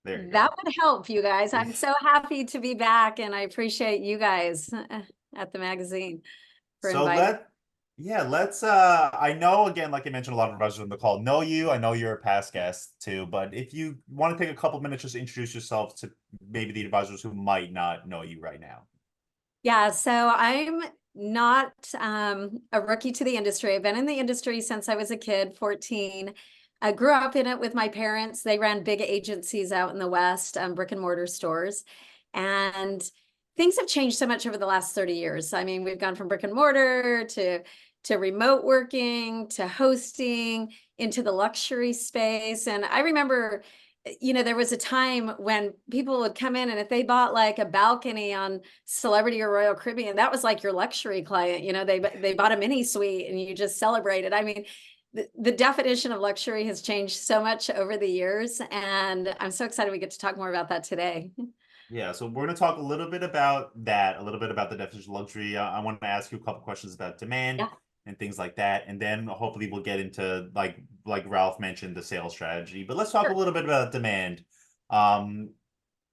There you That go. would help, you guys. I'm so happy to be back, and I appreciate you guys at the magazine for So inviting. let's I know again, like I mentioned, a lot of advisors on the call know you. I know you're a past guest too, but if you want to take a couple minutes just to introduce yourself to maybe the advisors who might not know you right now. Yeah, so I'm not a rookie to the industry. I've been in the industry since I was a kid, 14. I grew up in it with my parents. They ran big agencies out in the West, brick and mortar stores. And things have changed so much over the last 30 years. I mean, we've gone from brick and mortar to remote working, to hosting, into the luxury space. And I remember, there was a time when people would come in and if they bought like a balcony on Celebrity or Royal Caribbean, that was like your luxury client. They bought a mini suite and you just celebrated. I mean, the definition of luxury has changed so much over the years, and I'm so excited we get to talk more about that today. Yeah, so we're going to talk a little bit about that, a little bit about the definition of luxury. I want to ask you a couple questions about demand Yeah, and things like that, and then hopefully we'll get into like Ralph mentioned the sales strategy. But let's talk a sure. little bit about demand. Um,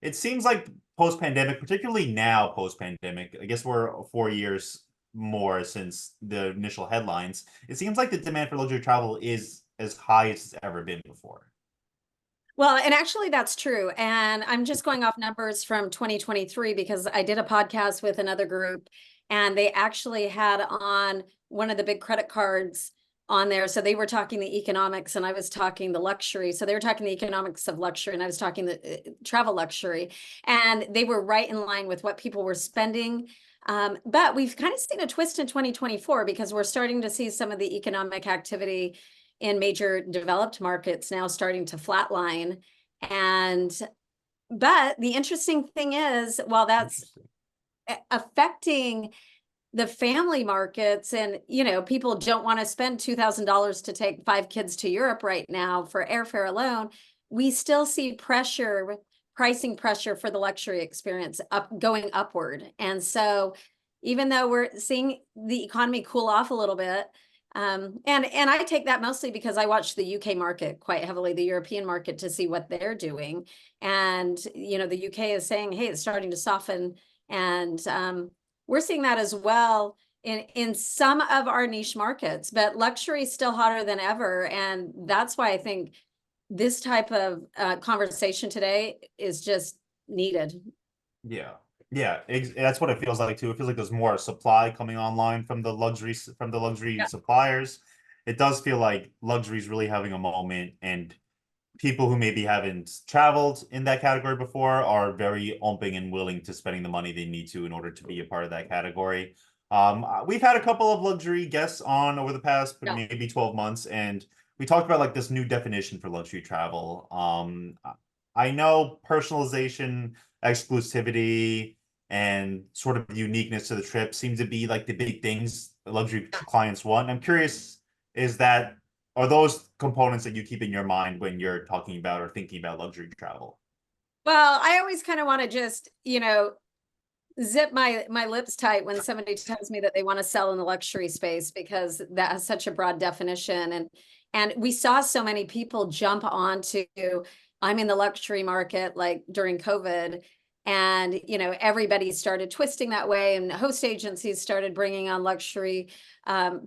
it seems like post-pandemic, particularly now post-pandemic, I guess we're 4 years more since the initial headlines. It seems like the demand for luxury travel is as high as it's ever been before. Well, and actually that's true. And I'm just going off numbers from 2023 because I did a podcast with another group and they actually had on one of the big credit cards on there. So they were talking the economics and I was talking the luxury. So they were talking the economics of luxury and I was talking the travel luxury. And they were right in line with what people were spending. But we've kind of seen a twist in 2024 because we're starting to see some of the economic activity in major developed markets now starting to flatline. And but the interesting thing is, while that's Interesting. affecting the family markets, and people don't want to spend $2,000 to take 5 kids to Europe right now for airfare alone, we still see pricing pressure for the luxury experience going upward. And so even though we're seeing the economy cool off a little bit, and I take that mostly because I watch the UK market quite heavily, the European market, to see what they're doing. And the UK is saying, hey, it's starting to soften. And we're seeing that as well in some of our niche markets, but luxury is still hotter than ever. And that's why I think this type of conversation today is just needed. Yeah. Yeah, that's what it feels like too. It feels like there's more supply coming online from the luxury Yeah. suppliers. It does feel like luxury is really having a moment, and people who maybe haven't traveled in that category before are very open and willing to spending the money they need to in order to be a part of that category. We've had a couple of luxury guests on over the past Yeah. maybe 12 months, and we talked about like this new definition for luxury travel. I know personalization, exclusivity, and sort of uniqueness to the trip seem to be like the big things luxury clients want. I'm curious, is that are those components that you keep in your mind when you're talking about or thinking about luxury travel? Well, I always kind of want to just, zip my lips tight when somebody tells me that they want to sell in the luxury space because that has such a broad definition. And we saw so many people jump onto I'm in the luxury market like during COVID. And everybody started twisting that way, and host agencies started bringing on luxury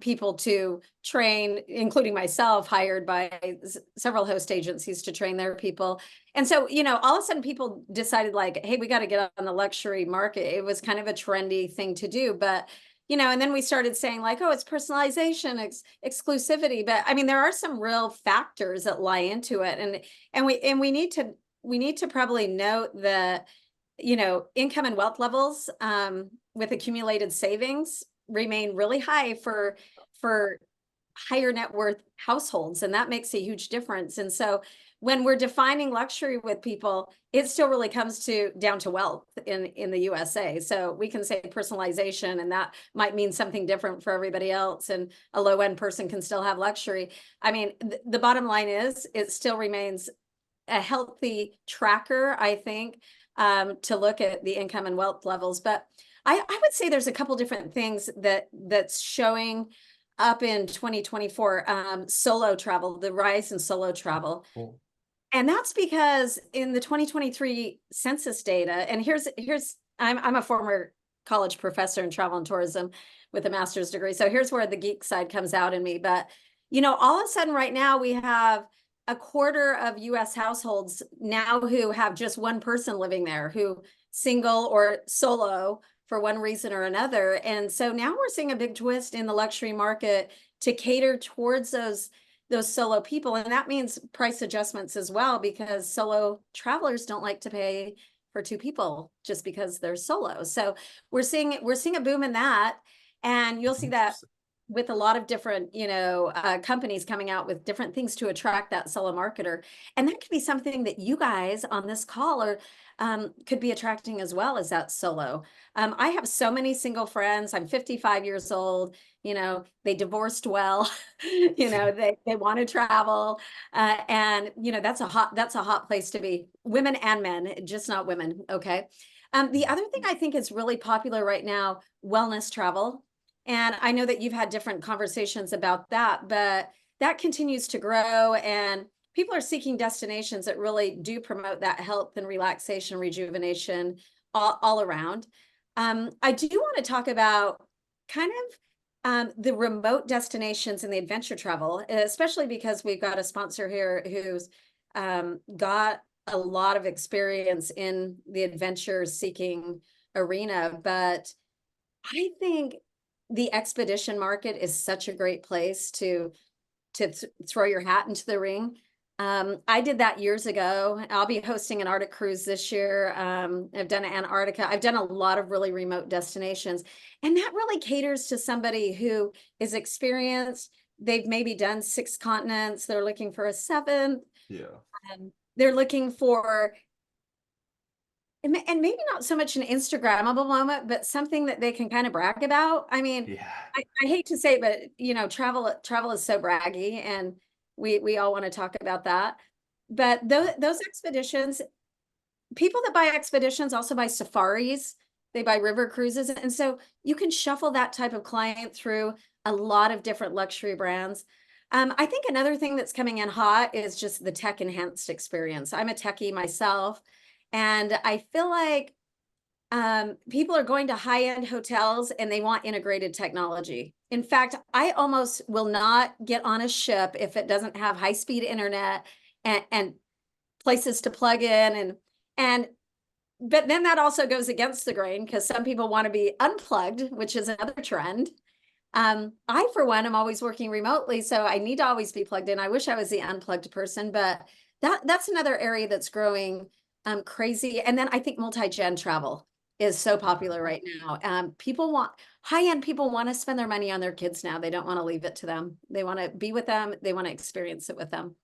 people to train, including myself, hired by several host agencies to train their people. And so, all of a sudden people decided like, hey, we got to get on the luxury market. It was kind of a trendy thing to do. But, and then we started saying like, oh, it's personalization, exclusivity. But I mean, there are some real factors that lie into it. And we need to probably note that, income and wealth levels with accumulated savings remain really high for higher net worth households, and that makes a huge difference. And so when we're defining luxury with people, it still really comes down to wealth in the USA. So we can say personalization, and that might mean something different for everybody else, and a low end person can still have luxury. I mean, the bottom line is it still remains a healthy tracker, I think, to look at the income and wealth levels. But I would say there's a couple different things that's showing up in 2024. Solo travel, the rise in solo travel. Cool. And that's because in the 2023 census data, and I'm a former college professor in travel and tourism with a master's degree. So here's where the geek side comes out in me. But, all of a sudden right now we have a quarter of US households now who have just one person living there, who single or solo for one reason or another. And so now we're seeing a big twist in the luxury market to cater towards those solo people. And that means price adjustments as well, because solo travelers don't like to pay for two people just because they're solo. So we're seeing a boom in that. And you'll see that with a lot of different, companies coming out with different things to attract that solo marketer. And that could be something that you guys on this call are could be attracting as well, as that solo. I have so many single friends. I'm 55 years old. They divorced well. They want to travel, and that's a hot place to be. Women and men, just not women. Okay. The other thing I think is really popular right now, wellness travel. And I know that you've had different conversations about that, but that continues to grow, and people are seeking destinations that really do promote that health and relaxation, rejuvenation all around. I do want to talk about kind of the remote destinations and the adventure travel, especially because we've got a sponsor here who's got a lot of experience in the adventure seeking arena. But I think the expedition market is such a great place to throw your hat into the ring. I did that years ago. I'll be hosting an Arctic cruise this year. I've done Antarctica. I've done a lot of really remote destinations, and that really caters to somebody who is experienced. They've maybe done 6 continents. They're looking for a 7th. Yeah. They're looking for, and maybe not so much an Instagrammable moment, but something that they can kind of brag about. I mean, Yeah. I hate to say it, but travel is so braggy, and we all want to talk about that. But those expeditions, people that buy expeditions also buy safaris, they buy river cruises, and so you can shuffle that type of client through a lot of different luxury brands. I think another thing that's coming in hot is just the tech enhanced experience. I'm a techie myself, and I feel like people are going to high-end hotels and they want integrated technology. In fact, I almost will not get on a ship if it doesn't have high-speed internet and places to plug in, and but then that also goes against the grain, because some people want to be unplugged, which is another trend. I, for one, am always working remotely, so I need to always be plugged in. I wish I was the unplugged person, but that's another area that's growing crazy. And then I think multi-gen travel is so popular right now. High-end people want to spend their money on their kids now. They don't want to leave it to them. They want to be with them. They want to experience it with them.